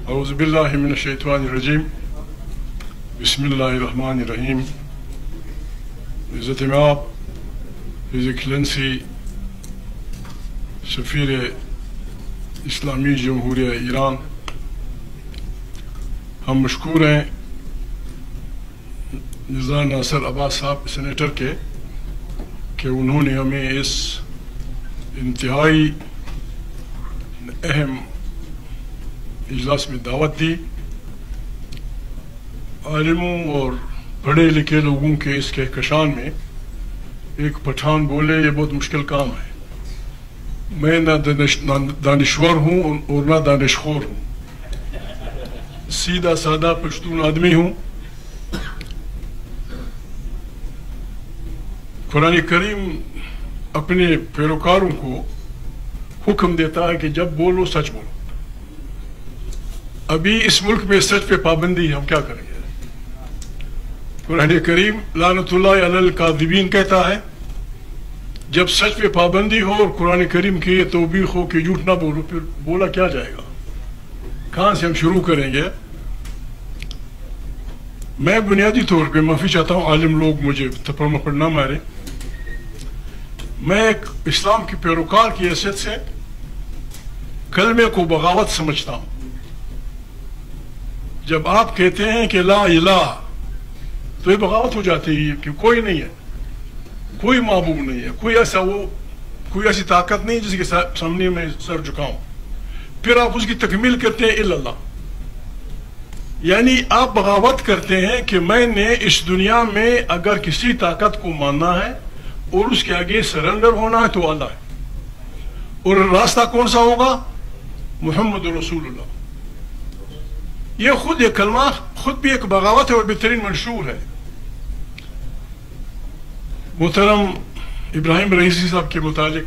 اعوذ باللہ من الشیطان الرجیم بسم اللہ الرحمن الرحیم. عزت مآب ہز ایکسلنسی سفیر اسلامی جمہوریہ ایران، ہم مشکور ہیں نزار ناصر عباس صاحب سینیٹر کے کہ انہوں نے ہمیں اس انتہائی اہم اجلاس میں دعوت دی. عالموں اور پڑھے لکھے لوگوں کے اس کہکشان میں ایک پٹھان بولے یہ بہت مشکل کام ہے. میں نہ دانشور ہوں اور نہ دانشخور ہوں، سیدھا سادہ پشتون آدمی ہوں. قرآن کریم اپنے پیروکاروں کو حکم دیتا ہے کہ جب بولو سچ بولو. ابھی اس ملک میں سچ پہ پابندی ہے، ہم کیا کریں گے؟ قرآن کریم لعنت اللہ علی الکاذبین کہتا ہے جب سچ پہ پابندی ہو اور قرآن کریم کی یہ توبیخ ہو کہ جھوٹ نہ بولو، پھر بولا کیا جائے گا؟ کہاں سے ہم شروع کریں گے؟ میں بنیادی طور پہ معافی چاہتا ہوں، عالم لوگ مجھے تھپڑ مپڑ نہ مارے. میں ایک اسلام کی پیروکار کی حیثیت سے کلمے کو بغاوت سمجھتا ہوں. جب آپ کہتے ہیں کہ لا الہ تو یہ بغاوت ہو جاتی ہے کہ کوئی نہیں ہے، کوئی معبود نہیں ہے، کوئی ایسی طاقت نہیں جس کے سامنے میں سر جھکاؤں. پھر آپ اس کی تکمیل کرتے ہیں الا اللہ، یعنی آپ بغاوت کرتے ہیں کہ میں نے اس دنیا میں اگر کسی طاقت کو ماننا ہے اور اس کے آگے سرنڈر ہونا ہے تو اللہ ہے. اور راستہ کون سا ہوگا؟ محمد رسول اللہ. یہ خود یہ کلمہ خود بھی ایک بغاوت ہے اور بہترین منشور ہے. محترم ابراہیم رئیسی صاحب کے متعلق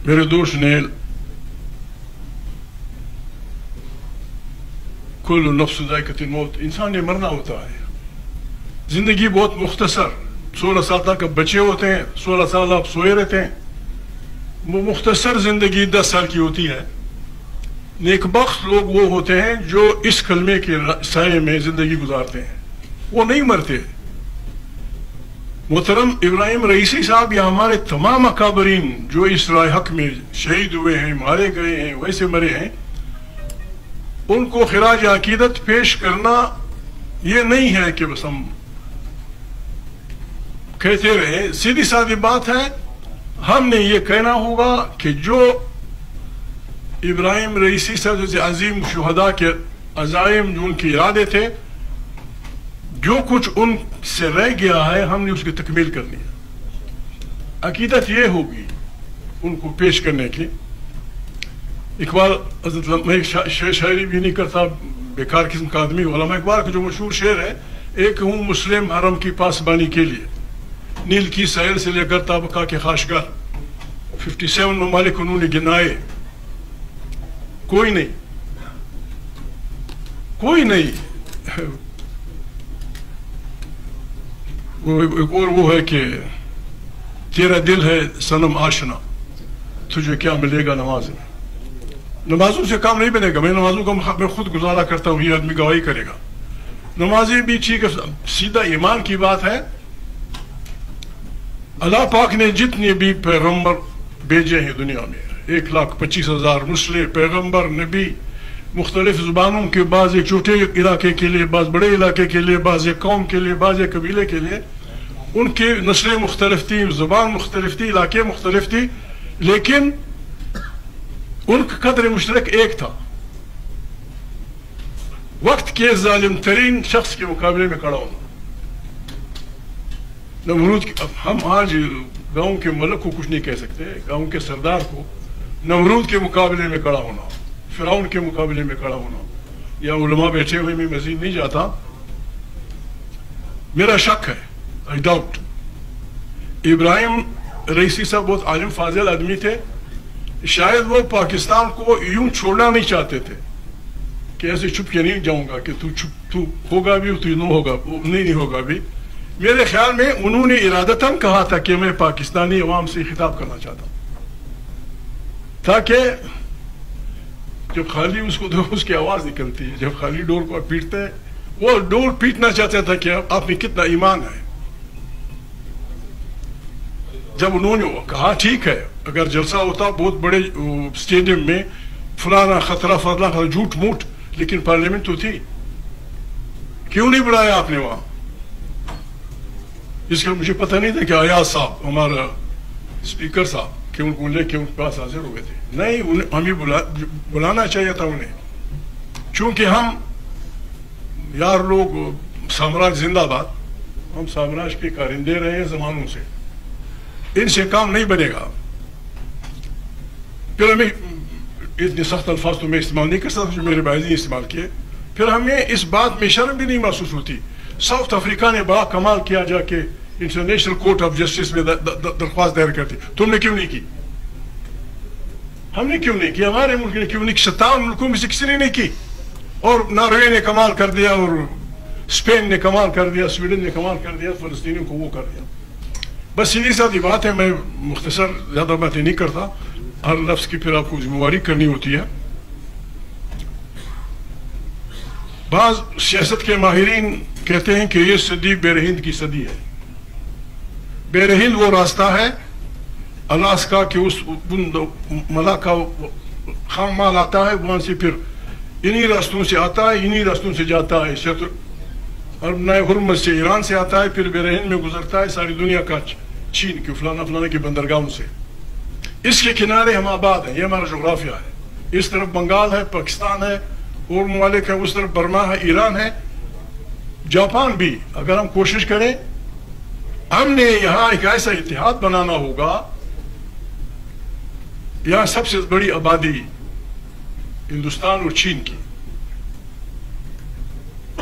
میرے دوست نے کل نفس ذائقۃ الموت، انسان یہ مرنا ہوتا ہے. زندگی بہت مختصر، 16 سال تک بچے ہوتے ہیں، 16 سال آپ سوئے رہتے ہیں. وہ مختصر زندگی 10 سال کی ہوتی ہے. نیک بخت لوگ وہ ہوتے ہیں جو اس کلمے کے سائے میں زندگی گزارتے ہیں، وہ نہیں مرتے. محترم ابراہیم رئیسی صاحب یا ہمارے تمام اکابرین جو اس راہ حق میں شہید ہوئے ہیں، مارے گئے ہیں، ویسے مرے ہیں، ان کو خراج عقیدت پیش کرنا یہ نہیں ہے کہ بس ہم کہتے رہے. سیدھی سادی بات ہے، ہم نے یہ کہنا ہوگا کہ جو ابراہیم رئیسی صاحب جیسے عظیم شہداء کے عزائم جو ان کے ارادے تھے، جو کچھ ان سے رہ گیا ہے ہم نے اس کی تکمیل کرنی ہے. عقیدت یہ ہوگی ان کو پیش کرنے کی. اقبال حضرت میں شاعری بھی نہیں کرتا، بیکار قسم کا آدمی. علامہ اقبال کا جو مشہور شعر ہے، ایک ہوں مسلم حرم کی پاسبانی کے لیے، نیل کی ساحل سے لے کر تابقہ کے خاشگاہ، 57 ممالک انہوں نے گنائے، کوئی نہیں، کوئی نہیں. اور وہ ہے کہ تیرا دل ہے صنم آشنا، تجھے کیا ملے گا نماز میں. نمازوں سے کام نہیں بنے گا. میں نمازوں کا میں خود گزارا کرتا ہوں، یہ آدمی گواہی کرے گا. نمازیں بھی ٹھیک ہے، سیدھا ایمان کی بات ہے. اللہ پاک نے جتنے بھی پیغمبر بھیجے ہیں دنیا میں، 1,25,000 مسلم پیغمبر نبی، مختلف زبانوں کے، بعض ایک چھوٹے علاقے کے لیے، بعض بڑے علاقے کے لیے، بعض ایک قوم کے لیے، بعض ایک قبیلے کے لیے. ان کی نسلیں مختلف تھیں، زبان مختلف تھی، علاقے مختلف تھی، لیکن ان کا قدر مشترک ایک تھا: وقت کے ظالم ترین شخص کے مقابلے میں کھڑا ہونا. نمرود ہم آج گاؤں کے ملک کو کچھ نہیں کہہ سکتے، گاؤں کے سردار کو نمرود کے مقابلے میں کھڑا ہونا، فرعون کے مقابلے میں کھڑا ہونا. یا علماء بیٹھے ہوئے میں مزید نہیں جاتا. میرا شک ہے، I doubt. ابراہیم رئیسی صاحب بہت عالم فاضل آدمی تھے. شاید وہ پاکستان کو یوں چھوڑنا نہیں چاہتے تھے کہ ایسے چھپ کے نہیں جاؤں گا کہ تو ہوگا بھی تو نہ ہوگا، نہیں ہوگا بھی. میرے خیال میں انہوں نے ارادتاً کہا تھا کہ میں پاکستانی عوام سے خطاب کرنا چاہتا ہوں تاکہ جب خالی اس کو دو اس کی آواز نکلتی ہے. جب خالی ڈور کو پیٹتے ہیں, وہ ڈور پیٹنا چاہتا تھا کہ آپ میں کتنا ایمان ہے. جب انہوں نے کہا ٹھیک ہے اگر جلسہ ہوتا بہت بڑے اسٹیڈیم میں فلانا خطرہ فلانا خطرہ جھوٹ موٹ, لیکن پارلیمنٹ تو تھی, کیوں نہیں بلایا آپ نے وہاں؟ اس کا مجھے پتہ نہیں تھا کہ ایاز صاحب ہمارا اسپیکر صاحب کہ ان کو لے کے ان کے پاس حاضر ہوئے تھے. نہیں, ہمیں بلانا چاہیے تھا انہیں, چونکہ ہم یار لوگ سامراج زندہ باد, ہم سامراج کے کارندے رہے ہیں زمانوں سے, ان سے کام نہیں بنے گا. پھر ہمیں اتنے سخت الفاظ تو میں استعمال نہیں کر سکتا جو میرے بھائی نے استعمال کیے. پھر ہمیں اس بات میں شرم بھی نہیں محسوس ہوتی. ساؤتھ افریقہ نے بڑا کمال کیا جا کے انٹرنیشنل کورٹ آف جسٹس میں درخواست دائر کرتی, تم نے کیوں نہیں کی؟ ہم نے کیوں نہیں کی؟ ہمارے ملک نے کیوں نہیں کی؟ 57 ملکوں میں سے کسی نے نہیں کی. اور ناروے نے کمال کر دیا, اور اسپین نے کمال کر دیا, سویڈن نے کمال کر دیا, فلسطینیوں کو وہ کر دیا. بس سیدھی سادھی بات ہے, میں مختصر زیادہ باتیں نہیں کرتا, ہر لفظ کی پھر آپ کو ذمہ داری کرنی ہوتی ہے. بعض سیاست کے ماہرین کہتے ہیں کہ یہ صدی بیرہند کی صدی ہے. بیرہند وہ راستہ ہے الاسکا کے اس ملاقہ خام مال آتا ہے, وہاں سے پھر انہی راستوں سے آتا ہے, انہی راستوں سے جاتا ہے. نئے حرمت سے ایران سے آتا ہے, پھر بیرہند میں گزرتا ہے ساری دنیا کا, چین کے فلانا فلانا کی بندرگاہوں سے. اس کے کنارے ہم آباد ہیں, یہ ہمارا جغرافیہ ہے. اس طرف بنگال ہے, پاکستان ہے, اور ممالک ہیں, اس طرف برما ہے, ایران ہے, جاپان بھی. اگر ہم کوشش کریں, ہم نے یہاں ایک ایسا اتحاد بنانا ہوگا. یہاں سب سے بڑی آبادی ہندوستان اور چین کی.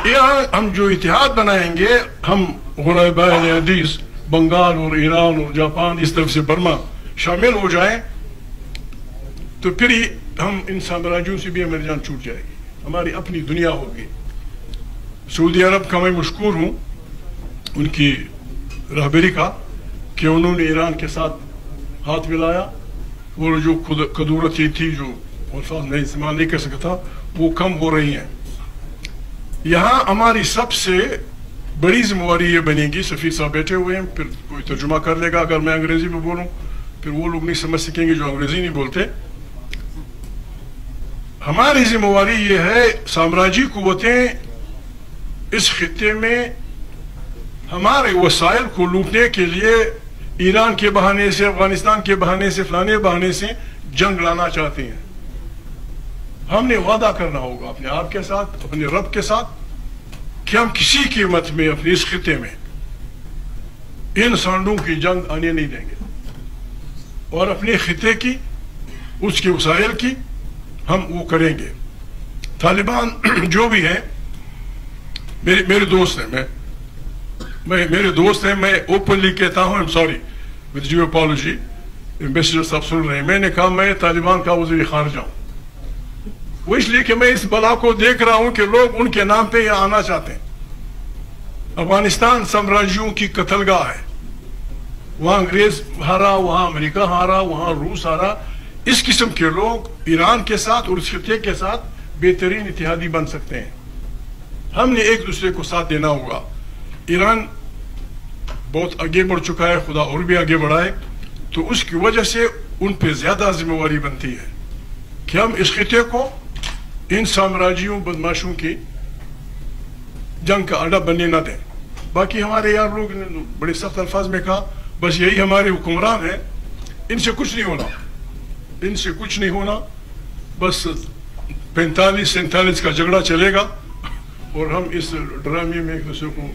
یہاں ہم جو اتحاد بنائیں گے, ہم غرباء حدیث بنگال اور ایران اور جاپان اس طرف سے برما شامل ہو جائیں, تو پھر ہم ان سامراجیوں سے بھی ہماری جان چھوٹ جائے گی, ہماری اپنی دنیا ہوگی. سعودی عرب کا میں مشکور ہوں ان کی رہبری کا کہ انہوں نے ایران کے ساتھ ہاتھ ملایا, اور جو قدورتی تھی جو الفاظ میں استعمال نہیں کر سکتا وہ کم ہو رہی ہیں. یہاں ہماری سب سے بڑی ذمہ داری یہ بنے گی, سفیر صاحب بیٹھے ہوئے ہیں, پھر کوئی ترجمہ کر لے گا اگر میں انگریزی میں بولوں, پھر وہ لوگ نہیں سمجھ سکیں گے جو انگریزی نہیں بولتے. ہماری ذمہ داری یہ ہے, سامراجی قوتیں اس خطے میں ہمارے وسائل کو لوٹنے کے لیے ایران کے بہانے سے, افغانستان کے بہانے سے, فلانے بہانے سے جنگ لانا چاہتے ہیں. ہم نے وعدہ کرنا ہوگا اپنے آپ کے ساتھ, اپنے رب کے ساتھ, کہ ہم کسی قیمت میں اپنے اس خطے میں ان سانڈوں کی جنگ آنے نہیں دیں گے, اور اپنے خطے کی, اس کے وسائل کی ہم وہ کریں گے. طالبان جو بھی ہیں میرے دوست ہیں, میرے دوست ہیں, میں اوپنلی کہتا ہوں, sorry with due apology, ambassador صاحب سن رہے ہیں, میں نے کہا میں طالبان کا وزیر خارجہ ہوں. وہ اس لیے کہ میں اس بلا کو دیکھ رہا ہوں کہ لوگ ان کے نام پہ یہاں آنا چاہتے ہیں. افغانستان سامراجیوں کی قتل گاہ ہے, وہاں انگریز ہارا, وہاں امریکہ ہارا, وہاں روس ہارا. اس قسم کے لوگ ایران کے ساتھ اور اس خطے کے ساتھ بہترین اتحادی بن سکتے ہیں. ہم نے ایک دوسرے کو ساتھ دینا ہوگا. ایران بہت آگے بڑھ چکا ہے, خدا اور بھی آگے بڑھائے, تو اس کی وجہ سے ان پہ زیادہ ذمہ داری بنتی ہے کہ ہم اس خطے کو ان سامراجیوں بدماشوں کی جنگ کا اڈا بننے نہ دیں. باقی ہمارے یار لوگ نے بڑے سخت الفاظ میں کہا بس یہی ہمارے حکمران ہیں, ان سے کچھ نہیں ہونا, ان سے کچھ نہیں ہونا, بس 45-47 کا جھگڑا چلے گا, اور ہم اس ڈرامے میں ایک دوسرے کو